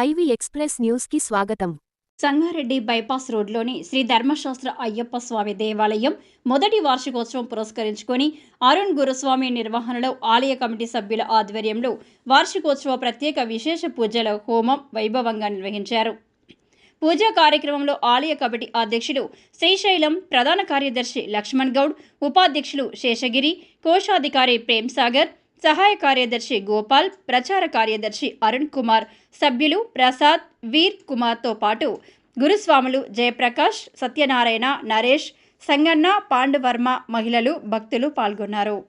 IV express న్యూస్‌కి స్వాగతం. Sangareddy bypass రోడ్లోని శ్రీ ధర్మశాస్త్ర అయ్యప్ప స్వామి దేవాలయం మొదటి వార్షికోత్సవం పురస్కరించుకొని అరుణ్ గురుస్వామి నిర్వహణలో ఆలయ కమిటీ సభ్యుల ఆధ్వర్యంలో వార్షికోత్సవ ప్రత్యేక విశేష పూజల హోమం వైభవంగా నిర్వహించారు. పూజా కార్యక్రమంలో ఆలయ కమిటీ అధ్యక్షుడు శ్రీశైలం, ప్రధాన కార్యదర్శి లక్ష్మణ్ గౌడ్, ఉపాధ్యక్షులు శేషగిరి, కోశాధికారి ప్రేమ్ సాగర్, సహాయ కార్యదర్శి గోపాల్, ప్రచార కార్యదర్శి అరుణ్ కుమార్, సభ్యులు ప్రసాద్, వీర్ కుమార్తో పాటు గురుస్వాములు జయప్రకాష్, సత్యనారాయణ, నరేష్, సంగన్న, పాండువర్మ, మహిళలు, భక్తులు పాల్గొన్నారు.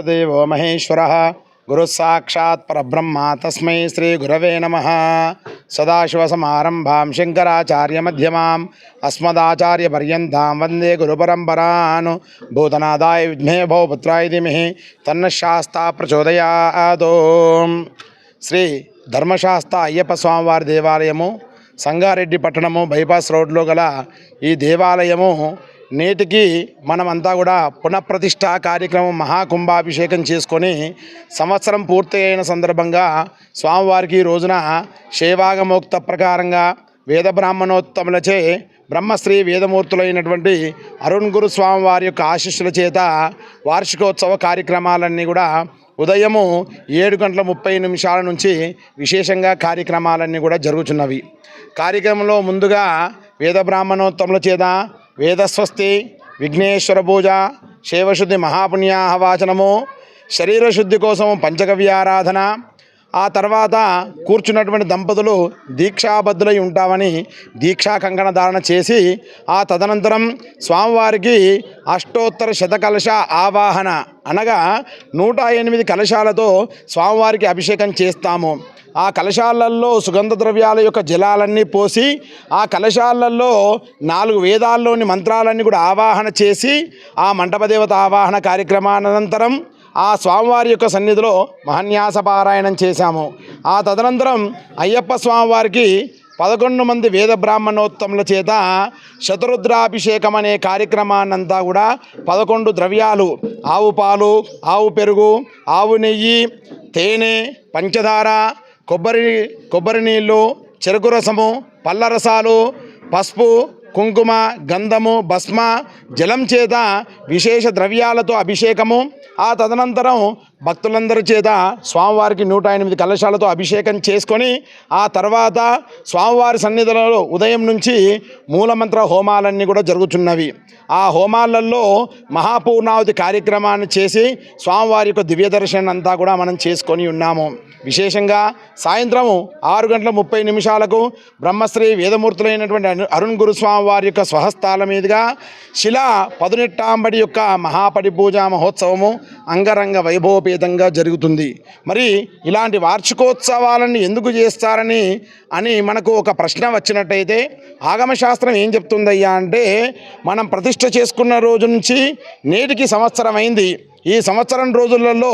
देवो महेश्वरः गुरुसाक्षात् परब्रह्म तस्मै श्री गुरवे नमः। सदाशिवसमारम्भां शङ्कराचार्यमध्यमाम् अस्मदाचार्यपर्यन्तां वन्दे गुरुपरम्परान्। भूतनादाय विद्महे भवपुत्राय धीमहि तन्नः शास्ता प्रचोदयात्। శ్రీ ధర్మశాస్త్ర అయ్యప్ప స్వామివారి దేవాలయము సంగారెడ్డి పట్టణము బైపాస్ రోడ్లో గల ఈ దేవాలయము నేటికి మనమంతా కూడా పునఃప్రతిష్ఠ కార్యక్రమం మహాకుంభాభిషేకం చేసుకొని సంవత్సరం పూర్తి అయిన సందర్భంగా స్వామివారికి రోజున శైవాగమోక్త ప్రకారంగా వేద బ్రాహ్మణోత్తములచే బ్రహ్మశ్రీ వేదమూర్తులైనటువంటి అరుణ్ గురు స్వామివారి యొక్క ఆశీస్సుల చేత వార్షికోత్సవ కార్యక్రమాలన్నీ కూడా ఉదయము 7:30 నుంచి విశేషంగా కార్యక్రమాలన్నీ కూడా జరుగుతున్నవి. కార్యక్రమంలో ముందుగా వేద బ్రాహ్మణోత్తముల చేత వేదస్వస్తి, విఘ్నేశ్వర పూజ, శైవశుద్ధి మహాపుణ్యాహవాచనము, శరీరశుద్ధి కోసం పంచగవ్యారాధన, ఆ తర్వాత కూర్చున్నటువంటి దంపతులు దీక్షాబద్ధులై ఉంటామని దీక్షా కంకణ ధారణ చేసి ఆ తదనంతరం స్వామివారికి అష్టోత్తర శతకలశ ఆవాహన అనగా 108 కలశాలతో స్వామివారికి అభిషేకం చేస్తాము. ఆ కలశాలలో సుగంధ ద్రవ్యాల యొక్క జలాలన్నీ పోసి ఆ కలశాలలో 4 వేదాల్లోని మంత్రాలన్నీ కూడా ఆవాహన చేసి ఆ మంటపదేవత ఆవాహన కార్యక్రమానంతరం ఆ స్వామివారి యొక్క సన్నిధిలో మహాన్యాస పారాయణం చేశాము. ఆ తదనంతరం అయ్యప్ప స్వామివారికి 11 మంది వేద బ్రాహ్మణోత్తముల చేత శతరుద్రాభిషేకం అనే కార్యక్రమాన్నంతా కూడా 11 ద్రవ్యాలు, ఆవు పాలు, ఆవు పెరుగు, ఆవు నెయ్యి, తేనె, పంచదార, కొబ్బరి నీళ్ళు, చెరుకు రసము, పళ్ళ రసాలు, పసుపు, కుంకుమ, గంధము, భస్మ, జలం చేత విశేష ద్రవ్యాలతో అభిషేకము. ఆ తదనంతరం భక్తులందరి చేత స్వామివారికి 108 కలశాలతో అభిషేకం చేసుకొని ఆ తర్వాత స్వామివారి సన్నిధిలో ఉదయం నుంచి మూలమంత్ర హోమాలన్నీ కూడా జరుగుతున్నవి. ఆ హోమాలలో మహాపూర్ణావతి కార్యక్రమాన్ని చేసి స్వామివారి యొక్క దివ్య దర్శనం అంతా కూడా మనం చేసుకొని ఉన్నాము. విశేషంగా సాయంత్రం 6:30 బ్రహ్మశ్రీ వేదమూర్తులైనటువంటి అరుణ్ గురుస్వామి వారి యొక్క స్వహస్తాల మీదుగా శిలా పదునెట్టాంబడి యొక్క మహాపడి పూజా మహోత్సవము అంగరంగ వైభవపేతంగా జరుగుతుంది. మరి ఇలాంటి వార్షికోత్సవాలను ఎందుకు చేస్తారని మనకు ఒక ప్రశ్న వచ్చినట్టయితే ఆగమశాస్త్రం ఏం చెప్తుందయ్యా అంటే, మనం ప్రతిష్ఠ చేసుకున్న రోజు నుంచి నేటికి సంవత్సరం అయింది. ఈ సంవత్సరం రోజులలో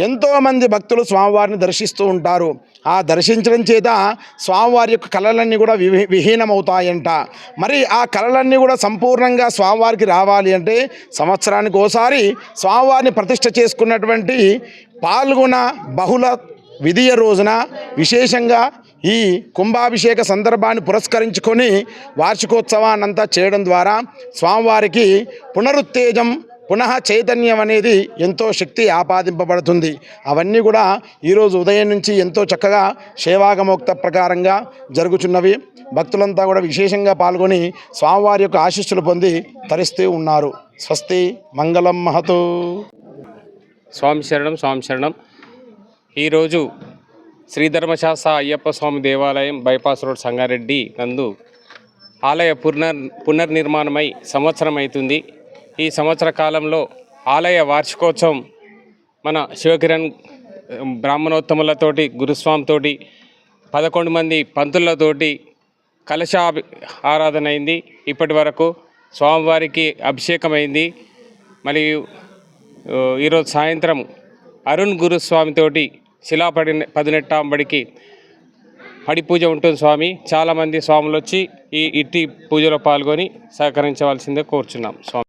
ఎంతోమంది భక్తులు స్వామివారిని దర్శిస్తూ ఉంటారు. ఆ దర్శించడం చేత స్వామివారి యొక్క కళలన్నీ కూడా విహీనమవుతాయంట. మరి ఆ కళలన్నీ కూడా సంపూర్ణంగా స్వామివారికి రావాలి అంటే సంవత్సరానికి ఓసారి స్వామివారిని ప్రతిష్ఠ చేసుకున్నటువంటి పాల్గొన బహుళ విధియ రోజున విశేషంగా ఈ కుంభాభిషేక సందర్భాన్ని పురస్కరించుకొని వార్షికోత్సవాన్నంతా చేయడం ద్వారా స్వామివారికి పునరుత్తేజం, పునః చైతన్యం అనేది ఎంతో శక్తి ఆపాదింపబడుతుంది. అవన్నీ కూడా ఈరోజు ఉదయం నుంచి ఎంతో చక్కగా సేవాగమోక్త ప్రకారంగా జరుగుతున్నవి. భక్తులంతా కూడా విశేషంగా పాల్గొని స్వామివారి యొక్క ఆశీస్సులు పొంది తరిస్తూ ఉన్నారు. స్వస్తి మంగళం మహతు. స్వామి శరణం. ఈరోజు శ్రీధర్మశాస్త్ర అయ్యప్ప స్వామి దేవాలయం బైపాస్ రోడ్ సంగారెడ్డి నందు ఆలయ పునర్నిర్మాణమై సంవత్సరం అవుతుంది. ఈ సంవత్సర కాలంలో ఆలయ వార్షికోత్సవం మన శివకిరణ్ బ్రాహ్మణోత్తములతోటి గురుస్వామితోటి 11 మంది పంతులతోటి కలశ ఆరాధన అయింది. ఇప్పటి వరకు స్వామివారికి అభిషేకమైంది. మరియు ఈరోజు సాయంత్రం అరుణ్ గురుస్వామితోటి పదినెట్టాంబడికి పడి పూజ ఉంటుంది. స్వామి చాలామంది స్వాములు వచ్చి ఇట్టి పూజలో పాల్గొని సహకరించవలసిందే కోరుచున్నాం. స్వామి